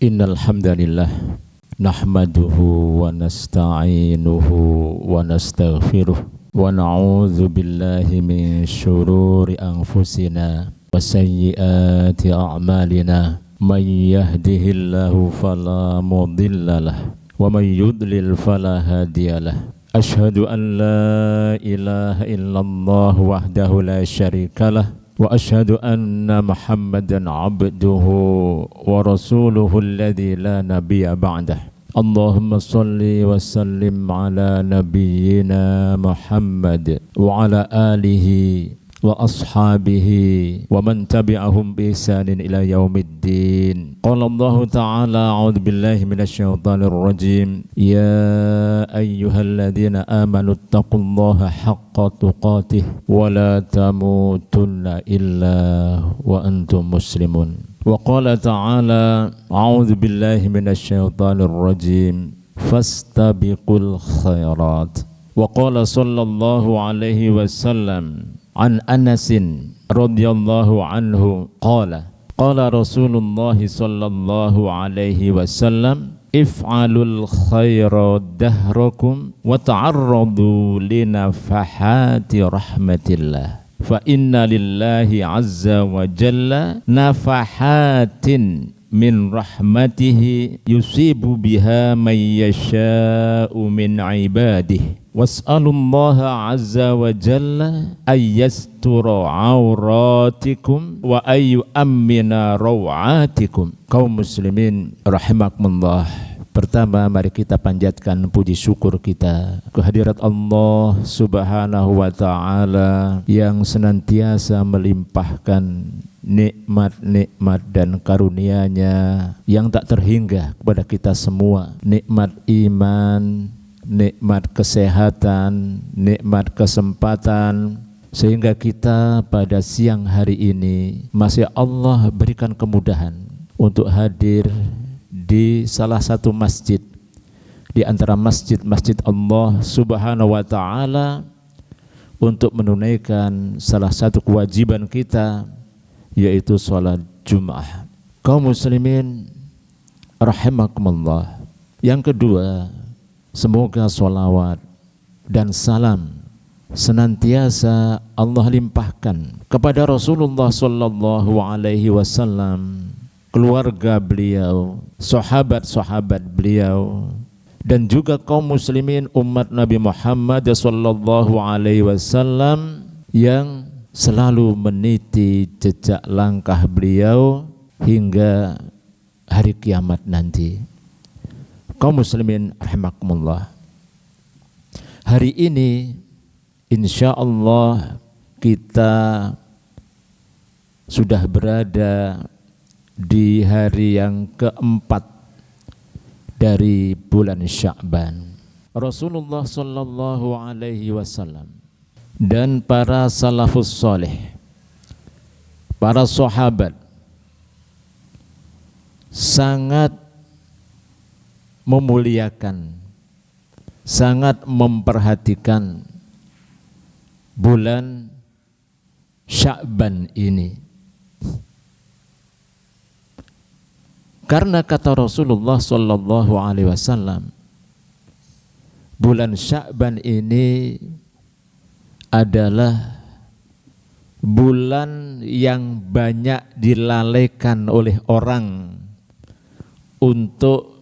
Innal hamdalillah nahmaduhu wa nasta'inuhu wa nastaghfiruh wa na'udzu billahi min syururi anfusina wa sayyiati a'malina may yahdihillahu fala mudhillalah wa may yudlil fala hadiyalah. Ashhadu an la ilaha illallah wahdahu la syarikalah wa ashhadu anna Muhammadan abduhu wa rasuluhu alladzi la nabiyya ba'dah. Allahumma salli wa sallim ala nabiyyina Muhammad wa ala alihi wa ashabihi wa man tabi'ahum bi ihsanin ila yaumiddin. Qala Allah ta'ala a'udzu billahi minasyaitonir rajim. Ya ayyuhalladzina amanu taqullaha haqqa tuqatih wa la tamutunna illa wa antum muslimun. Wa qala ta'ala a'udzu billahi minasyaitonir rajim. Fastabiqul khairat. Wa qala sallallahu alaihi wasallam an Anasin radhiyallahu anhu qala Rasulullah sallallahu alaihi wasallam if'alul khaira dahrakum wa ta'arradu linafahati rahmatillah fa inna lillahi azza wa jalla nafahatin min rahmatihi yusibu biha man yasha'u min ibadihi was'alullaha azza wa jalla ayyastura auratikum wa ayyu'ammina rawatikum. Kaum muslimin rahimakumullah, pertama mari kita panjatkan puji syukur kita kehadirat Allah subhanahu wa ta'ala yang senantiasa melimpahkan nikmat-nikmat dan karunia-Nya yang tak terhingga kepada kita semua. Nikmat iman, nikmat kesehatan, nikmat kesempatan, sehingga kita pada siang hari ini masih Allah berikan kemudahan untuk hadir di salah satu masjid di antara masjid-masjid Allah subhanahu wa ta'ala untuk menunaikan salah satu kewajiban kita, yaitu sholat Jum'ah. Kaum muslimin rahimakumullah, yang kedua, semoga sholawat dan salam senantiasa Allah limpahkan kepada Rasulullah sallallahu alaihi wasallam, keluarga beliau, sahabat-sahabat beliau, dan juga kaum muslimin umat Nabi Muhammad sallallahu alaihi wasallam yang selalu meniti jejak langkah beliau hingga hari kiamat nanti. Kaum muslimin rahimakumullah, hari ini insya Allah kita sudah berada di hari yang keempat dari bulan Sya'ban. Rasulullah sallallahu alaihi wasallam dan para salafus soleh, para sahabat sangat memuliakan, sangat memperhatikan bulan Sya'ban ini. Karena kata Rasulullah sallallahu alaihi wasallam, bulan Sya'ban ini adalah bulan yang banyak dilalaikan oleh orang untuk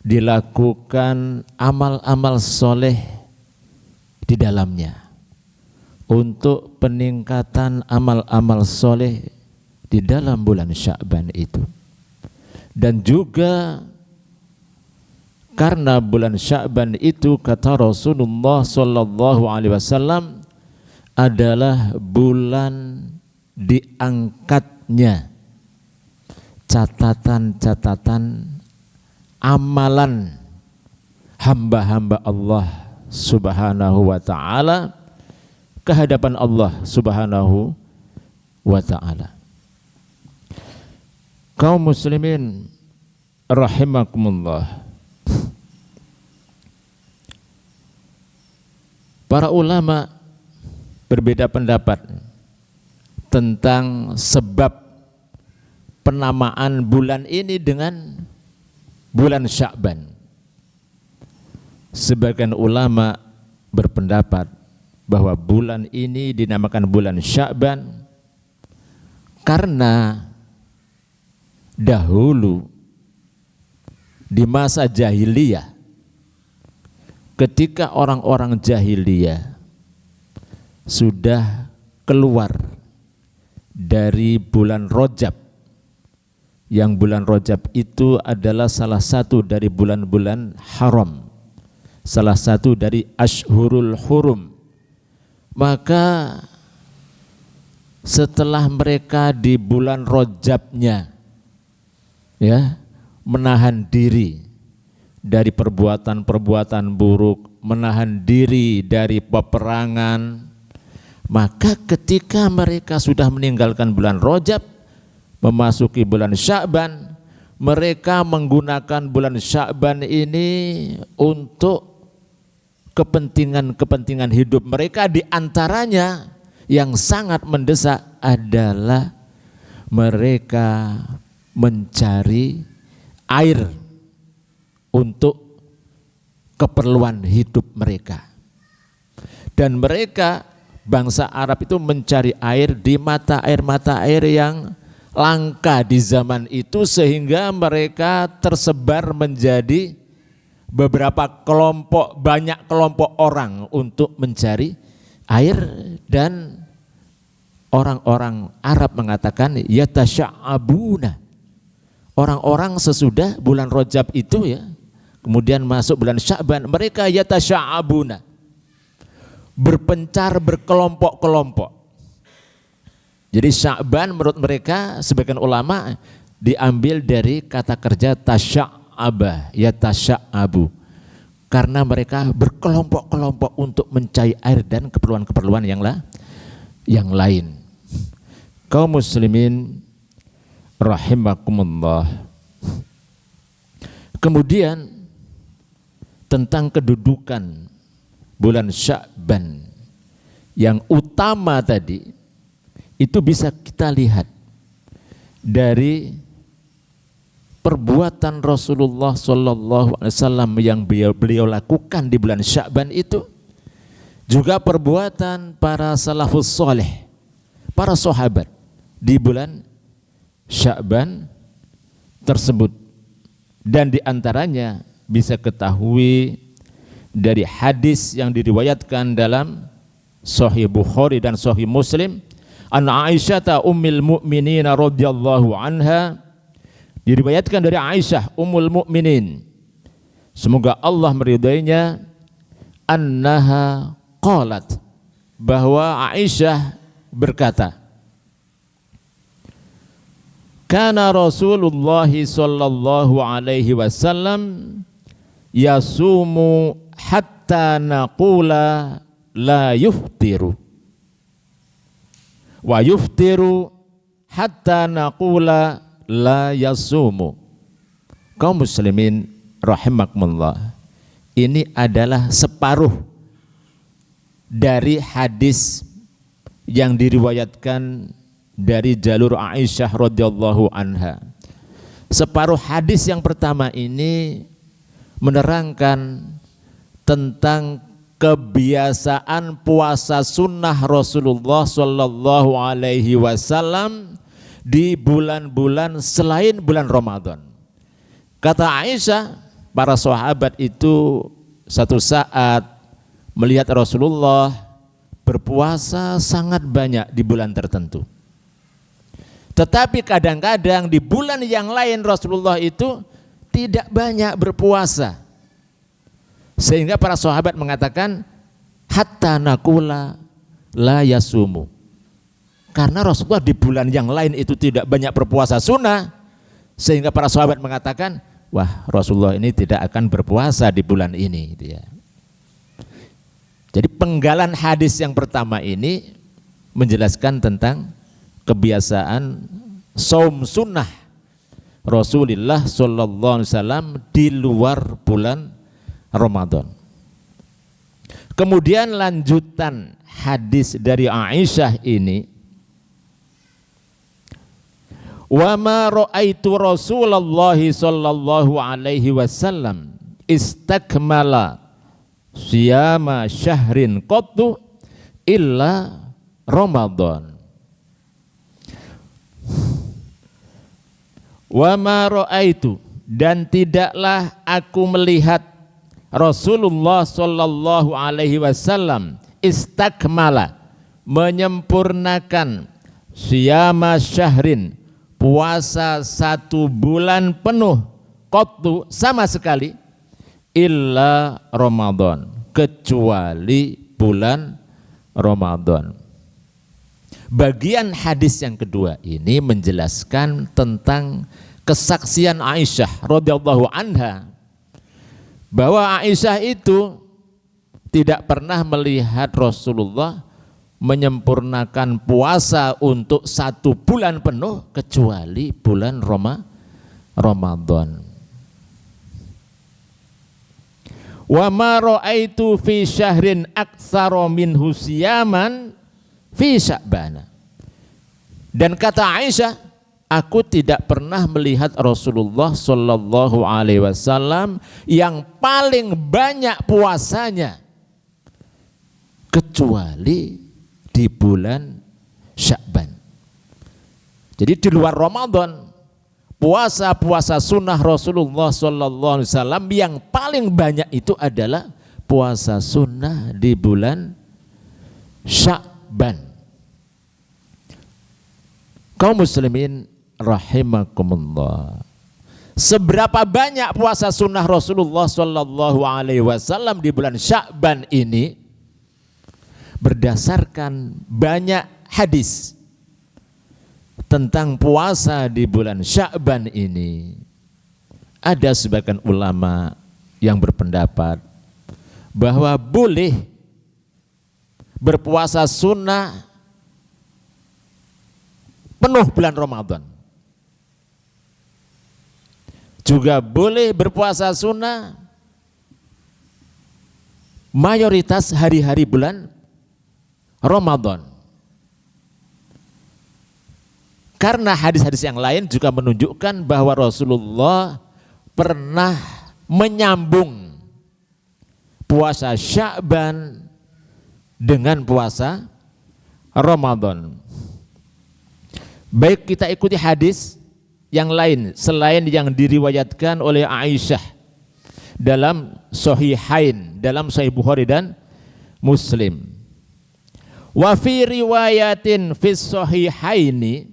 dilakukan amal-amal soleh di dalamnya, untuk peningkatan amal-amal soleh di dalam bulan Sya'ban itu. Dan juga karena bulan Sya'ban itu, kata Rasulullah sallallahu alaihi wasallam, adalah bulan diangkatnya catatan-catatan amalan hamba-hamba Allah subhanahu wa ta'ala ke hadapan Allah subhanahu wa ta'ala. Kaum muslimin rahimakumullah, para ulama berbeda pendapat tentang sebab penamaan bulan ini dengan bulan Sya'ban. Sebagian ulama berpendapat bahwa bulan ini dinamakan bulan Sya'ban karena dahulu di masa jahiliyah, ketika orang-orang jahiliyah sudah keluar dari bulan Rajab, yang bulan Rajab itu adalah salah satu dari bulan-bulan haram, salah satu dari Ashhurul Hurum, maka setelah mereka di bulan Rajabnya ya menahan diri dari perbuatan-perbuatan buruk, menahan diri dari peperangan, maka ketika mereka sudah meninggalkan bulan Rajab, memasuki bulan Sya'ban, mereka menggunakan bulan Sya'ban ini untuk kepentingan-kepentingan hidup mereka. Di antaranya yang sangat mendesak adalah mereka mencari air untuk keperluan hidup mereka. Dan mereka, bangsa Arab itu mencari air di mata air yang langka di zaman itu, sehingga mereka tersebar menjadi beberapa kelompok, banyak kelompok orang untuk mencari air. Dan orang-orang Arab mengatakan yatasya'abuna, orang-orang sesudah bulan Rajab itu ya, kemudian masuk bulan Sya'ban, mereka yatasya'abuna, berpencar, berkelompok-kelompok. Jadi Sya'ban menurut mereka, sebagian ulama, diambil dari kata kerja tasya'aba, yatasya'abu, karena mereka berkelompok-kelompok untuk mencari air dan keperluan-keperluan yang lain. Kaum muslimin rahimakumullah. Kemudian tentang kedudukan bulan Sya'ban yang utama tadi, itu bisa kita lihat dari perbuatan Rasulullah SAW yang beliau lakukan di bulan Sya'ban itu, juga perbuatan para salafus soleh, para sahabat di bulan Sya'ban tersebut. Dan diantaranya bisa ketahui dari hadis yang diriwayatkan dalam Sahih Bukhari dan Sahih Muslim, an Aisyah ummul mukminin radhiyallahu anha, diriwayatkan dari Aisyah ummul mukminin, semoga Allah meridainya, annaha qalat, bahwa Aisyah berkata, kana Rasulullah sallallahu alaihi wasallam yasumu hatta naqula la yuftiru wa yuftiru hatta naqula la yasumu. Kaum muslimin rahimakumullah, ini adalah separuh dari hadis yang diriwayatkan dari jalur Aisyah radhiyallahu anha. Separuh hadis yang pertama ini menerangkan tentang kebiasaan puasa sunnah Rasulullah Shallallahu Alaihi Wasallam di bulan-bulan selain bulan Ramadan. Kata Aisyah, para sahabat itu satu saat melihat Rasulullah berpuasa sangat banyak di bulan tertentu. Tetapi kadang-kadang di bulan yang lain Rasulullah itu tidak banyak berpuasa. Sehingga para sahabat mengatakan hatta nakula la yasumu. Karena Rasulullah di bulan yang lain itu tidak banyak berpuasa sunnah, sehingga para sahabat mengatakan, wah, Rasulullah ini tidak akan berpuasa di bulan ini gitu ya. Jadi penggalan hadis yang pertama ini menjelaskan tentang kebiasaan saum sunnah Rasulullah sallallahu alaihi wasallam di luar bulan Ramadan. Kemudian lanjutan hadis dari Aisyah ini, Wa ma ra'aitu Rasulullah sallallahu alaihi wasallam istakmala siyama syahrin qattu illa Ramadan. Wa ma ra'aitu, dan tidaklah aku melihat Rasulullah sallallahu alaihi wasallam istakmala, menyempurnakan siyama syahrin, puasa 1 bulan penuh, qattu, sama sekali, illa Ramadan, kecuali bulan Ramadan. Bagian hadis yang kedua ini menjelaskan tentang kesaksian Aisyah radhiyallahu anha, bahwa Aisyah itu tidak pernah melihat Rasulullah menyempurnakan puasa untuk 1 bulan penuh kecuali bulan Ramadan. Wa ma ra'aitu fi syahrin aktsara minhu siyaman fi Sya'ban. Dan kata Aisyah, aku tidak pernah melihat Rasulullah sallallahu alaihi wasallam yang paling banyak puasanya kecuali di bulan Sya'ban. Jadi di luar Ramadan, puasa-puasa sunnah Rasulullah sallallahu alaihi wasallam yang paling banyak itu adalah puasa sunnah di bulan Sya'ban. Kaum muslimin rahimakumullah, seberapa banyak puasa sunnah Rasulullah sallallahu alaihi wasallam di bulan Sya'ban ini berdasarkan banyak hadis tentang puasa di bulan Sya'ban ini. Ada sebagian ulama yang berpendapat bahwa boleh berpuasa sunnah penuh bulan Ramadan, juga boleh berpuasa sunnah mayoritas hari-hari bulan Ramadan. Karena hadis-hadis yang lain juga menunjukkan bahwa Rasulullah pernah menyambung puasa Sya'ban dengan puasa Ramadan. Baik kita ikuti hadis yang lain selain yang diriwayatkan oleh Aisyah dalam Sahihain, dalam Sahih Bukhari dan Muslim. Wa fi riwayatin fis Sahihaini,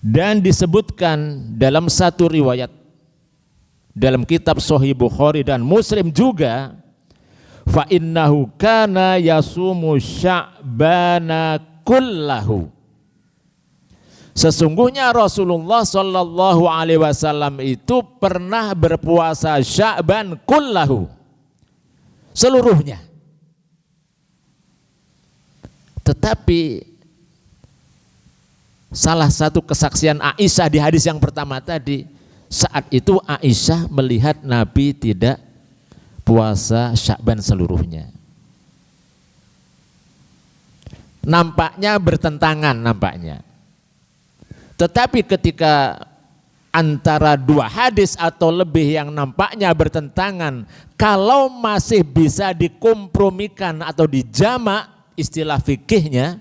dan disebutkan dalam satu riwayat dalam kitab Sahih Bukhari dan Muslim juga, fa innahu kana yasumu Sya'bana kullahu, sesungguhnya Rasulullah sallallahu alaihi wasallam itu pernah berpuasa Sya'ban kullahu, seluruhnya. Tetapi salah satu kesaksian Aisyah di hadis yang pertama tadi, saat itu Aisyah melihat Nabi tidak puasa Sya'ban seluruhnya. Nampaknya bertentangan nampaknya. Tetapi ketika antara dua hadis atau lebih yang nampaknya bertentangan, kalau masih bisa dikompromikan atau dijamak istilah fikihnya,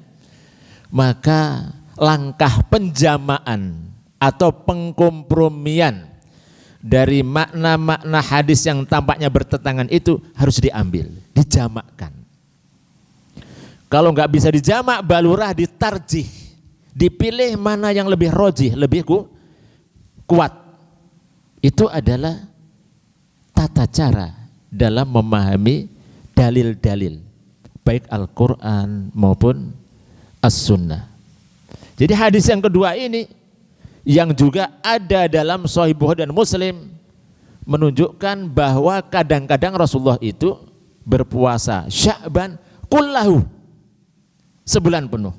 maka langkah penjamaan atau pengkompromian dari makna-makna hadis yang tampaknya bertentangan itu harus diambil, dijamakkan. Kalau nggak bisa dijamak, balurah ditarjih, dipilih mana yang lebih rojih, lebih kuat. Itu adalah tata cara dalam memahami dalil-dalil, baik Al-Quran maupun As-Sunnah. Jadi hadis yang kedua ini yang juga ada dalam Sahih Bukhari dan Muslim menunjukkan bahwa kadang-kadang Rasulullah itu berpuasa Sya'ban kullahu, sebulan penuh.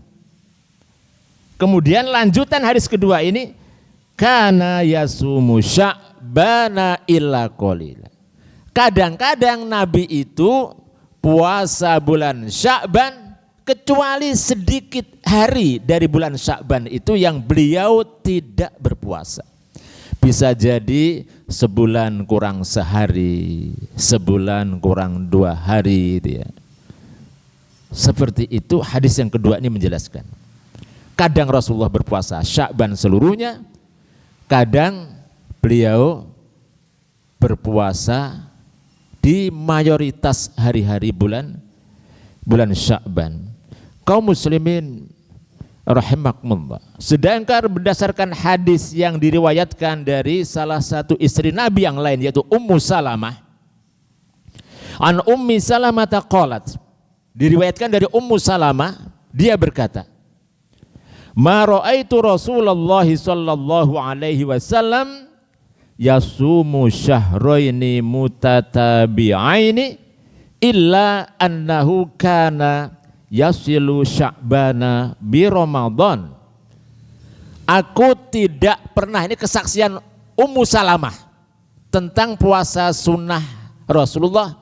Kemudian lanjutan hadis kedua ini, kana yasumu Sya'bana illa qalila. Kadang-kadang Nabi itu puasa bulan Sya'ban kecuali sedikit hari dari bulan Sya'ban itu yang beliau tidak berpuasa. Bisa jadi sebulan kurang sehari, sebulan kurang 2 hari gitu ya. Seperti itu hadis yang kedua ini menjelaskan. Kadang Rasulullah berpuasa Sya'ban seluruhnya, kadang beliau berpuasa di mayoritas hari-hari bulan Sya'ban. Kaum muslimin rahimakumullah. Sedangkan berdasarkan hadis yang diriwayatkan dari salah satu istri Nabi yang lain yaitu Ummu Salamah. An Ummi Salamah qalat. Diriwayatkan dari Ummu Salamah, dia berkata, "Ma ra'aitu Rasulullah sallallahu alaihi wasallam yasumu syahraini mutatabi'aini illa annahu kana yasilu Sya'bana bi Ramadan." Aku tidak pernah, ini kesaksian Ummu Salamah tentang puasa sunnah Rasulullah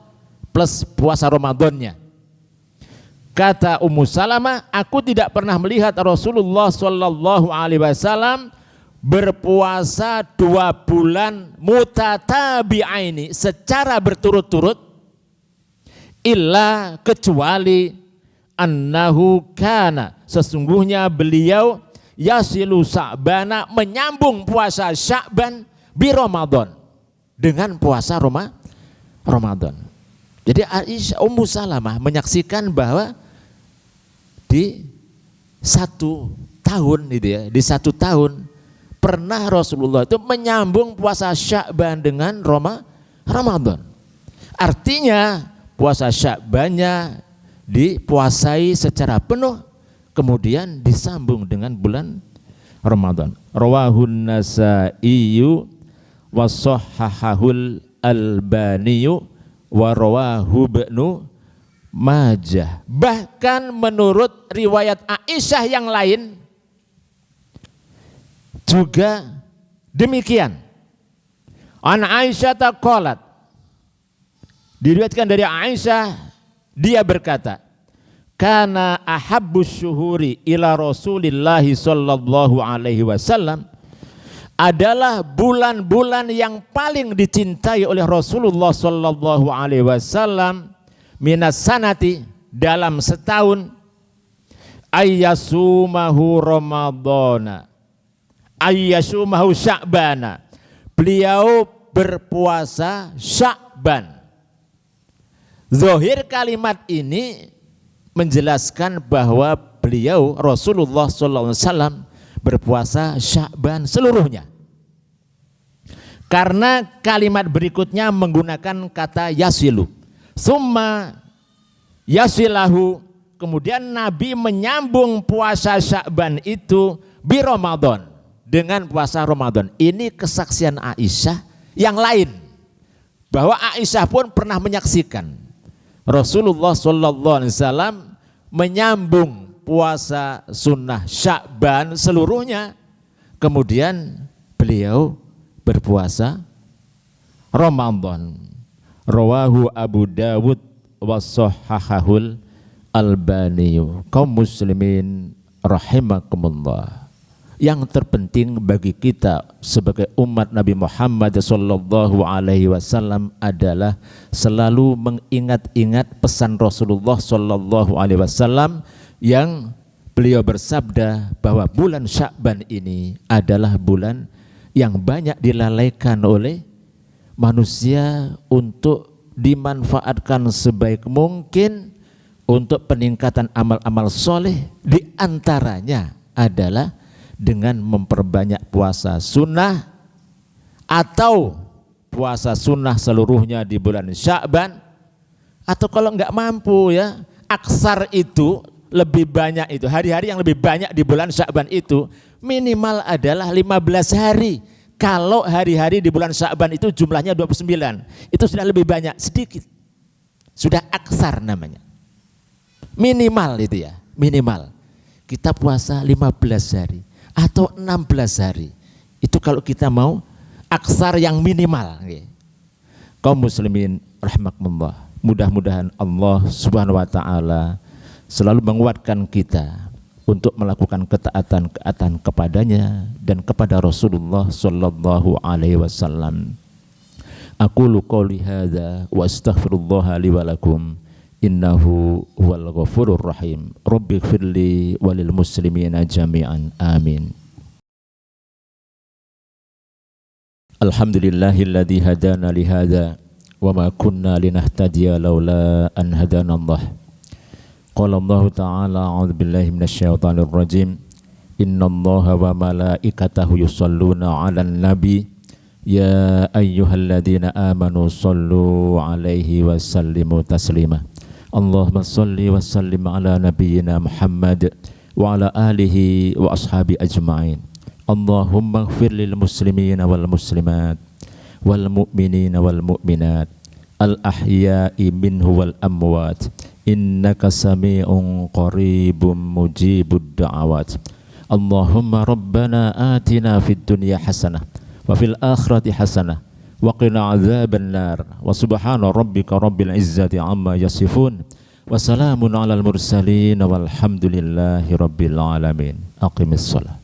plus puasa Ramadannya. Kata Ummu Salamah, aku tidak pernah melihat Rasulullah sallallahu alaihi wasallam berpuasa 2 bulan mutatabi'aini secara berturut-turut, illa kecuali annahu kana, sesungguhnya beliau yasilu Sya'bana, menyambung puasa Sya'ban bi Ramadan, dengan puasa Ramadan. Jadi Aisyah Ummu Salamah menyaksikan bahwa di 1 tahun gitu ya, di 1 tahun pernah Rasulullah itu menyambung puasa Sya'ban dengan Ramadan. Artinya puasa Sya'bannya dipuasai secara penuh, kemudian disambung dengan bulan Ramadan. Rawahun Nasaiyu wa shahhahul Albaniyu wa rawahu Ibnu Majah. Bahkan menurut riwayat Aisyah yang lain juga demikian. An Aisyah qalat, diriwayatkan dari Aisyah, dia berkata, kana ahabbus syuhuri ila Rasulillah sallallahu alaihi wasallam, adalah bulan-bulan yang paling dicintai oleh Rasulullah sallallahu alaihi wasallam minas sanati, dalam setahun, ayyasumahu Ramadana ayyasumahu Sya'bana, beliau berpuasa Sya'ban. Zahir kalimat ini menjelaskan bahwa beliau Rasulullah SAW berpuasa Sya'ban seluruhnya. Karena kalimat berikutnya menggunakan kata yasilu. Summa yasilahu, kemudian Nabi menyambung puasa Sya'ban itu bi Ramadan, dengan puasa Ramadan. Ini kesaksian Aisyah yang lain, bahwa Aisyah pun pernah menyaksikan Rasulullah SAW menyambung puasa sunnah Sya'ban seluruhnya, kemudian beliau berpuasa Ramadan. Rawahu Abu Dawud wa shahhahul Albaniyu. Kaum muslimin rahimakumullah. Yang terpenting bagi kita sebagai umat Nabi Muhammad sallallahu alaihi wasallam adalah selalu mengingat-ingat pesan Rasulullah sallallahu alaihi wasallam yang beliau bersabda bahwa bulan Sya'ban ini adalah bulan yang banyak dilalaikan oleh manusia untuk dimanfaatkan sebaik mungkin untuk peningkatan amal-amal soleh, di antaranya adalah dengan memperbanyak puasa sunnah atau puasa sunnah seluruhnya di bulan Sya'ban, atau kalau nggak mampu ya, aksar itu lebih banyak, itu hari-hari yang lebih banyak di bulan Sya'ban itu minimal adalah 15 hari. Kalau hari-hari di bulan Sya'ban itu jumlahnya 29, itu sudah lebih banyak sedikit, sudah aksar namanya. Minimal itu ya, minimal kita puasa 15 hari atau 16 hari. Itu kalau kita mau aksar yang minimal. Kaum muslimin rahimakumullah, mudah-mudahan Allah Subhanahu wa taala selalu menguatkan kita untuk melakukan ketaatan kepadanya dan kepada Rasulullah sallallahu alaihi wasallam. Aqulu qouli hadza wa astaghfirullah li wa lakum innahu huwal ghafurur rahim. Rabbighfirli walil muslimina jami'an. Amin. Alhamdulillahilladzi hadana li hadza wa ma kunna linahtadiya laula an hadana Allah. Qala Allah Ta'ala a'udzu billahi minasyaitonir rajim. Innallaha wa malaikatahu yusholluna 'alan nabi ya ayyuhalladzina amanu shallu 'alaihi wa sallimu taslima. Allahumma shalli wa sallim ala nabiyyina Muhammad wa ala alihi wa ashabi ajma'in. Allahumma ighfir lil muslimina wal muslimat wal mu'minina wal mu'minat al ahya'i minhu wal amwat innaka sami'un qaribun mujibud da'awat. Allahumma rabbana atina fid dunya hasanah wa fil akhirati hasanah wa qina adzaban nar. Wa subhana rabbika rabbil izzati amma yasifun wa salamun alal mursalin walhamdulillahi rabbil alamin. Aqimis shalah.